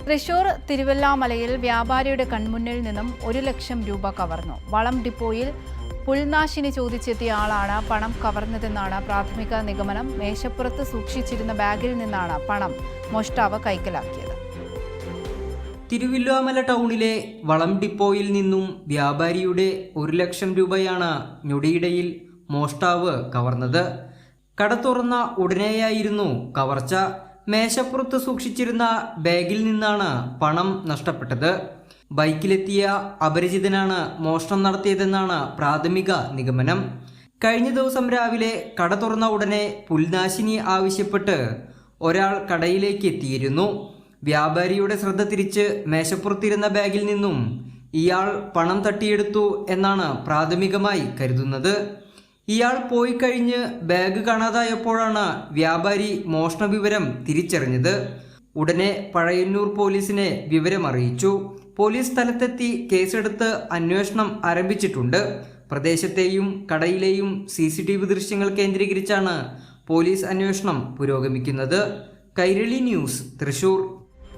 തൃശൂർ തിരുവല്ലാമലയിൽ വ്യാപാരിയുടെ കൺമുന്നിൽ നിന്നും 1 ലക്ഷം രൂപ കവർന്നു. വളം ഡിപ്പോയിൽ പുൽനാശിനി ചോദിച്ചെത്തിയ ആളാണ് പണം കവർന്നതെന്നാണ് പ്രാഥമിക നിഗമനം. മേശപ്പുറത്ത് സൂക്ഷിച്ചിരുന്ന ബാഗിൽ നിന്നാണ് പണം മോഷ്ടാവ് കൈക്കലാക്കിയത്. തിരുവല്ലാമല ടൗണിലെ വളം ഡിപ്പോയിൽ നിന്നും വ്യാപാരിയുടെ 1 ലക്ഷം രൂപയാണ് ഞൊടിയിടയിൽ മോഷ്ടാവ് കവർന്നത്. കട തുറന്ന ഉടനെയായിരുന്നു കവർച്ച. മേശപ്പുറത്ത് സൂക്ഷിച്ചിരുന്ന ബാഗിൽ നിന്നാണ് പണം നഷ്ടപ്പെട്ടത്. ബൈക്കിലെത്തിയ അപരിചിതനാണ് മോഷണം നടത്തിയതെന്നാണ് പ്രാഥമിക നിഗമനം. കഴിഞ്ഞ ദിവസം രാവിലെ കട തുറന്ന ഉടനെ പുൽനാശിനി ആവശ്യപ്പെട്ട് ഒരാൾ കടയിലേക്ക് എത്തിയിരുന്നു. വ്യാപാരിയുടെ ശ്രദ്ധ തിരിച്ച് മേശപ്പുറത്തിരുന്ന ബാഗിൽ നിന്നും ഇയാൾ പണം തട്ടിയെടുത്തു എന്നാണ് പ്രാഥമികമായി കരുതുന്നത്. ഇയാൾ പോയി കഴിഞ്ഞ് ബാഗ് കാണാതായപ്പോഴാണ് വ്യാപാരി മോഷണ വിവരം തിരിച്ചറിഞ്ഞത്. ഉടനെ പഴയന്നൂർ പോലീസിനെ വിവരമറിയിച്ചു. പോലീസ് സ്ഥലത്തെത്തി കേസെടുത്ത് അന്വേഷണം ആരംഭിച്ചിട്ടുണ്ട്. പ്രദേശത്തെയും കടയിലെയും CCTV ദൃശ്യങ്ങൾ കേന്ദ്രീകരിച്ചാണ് പോലീസ് അന്വേഷണം പുരോഗമിക്കുന്നത്. കൈരളി ന്യൂസ്, തൃശൂർ.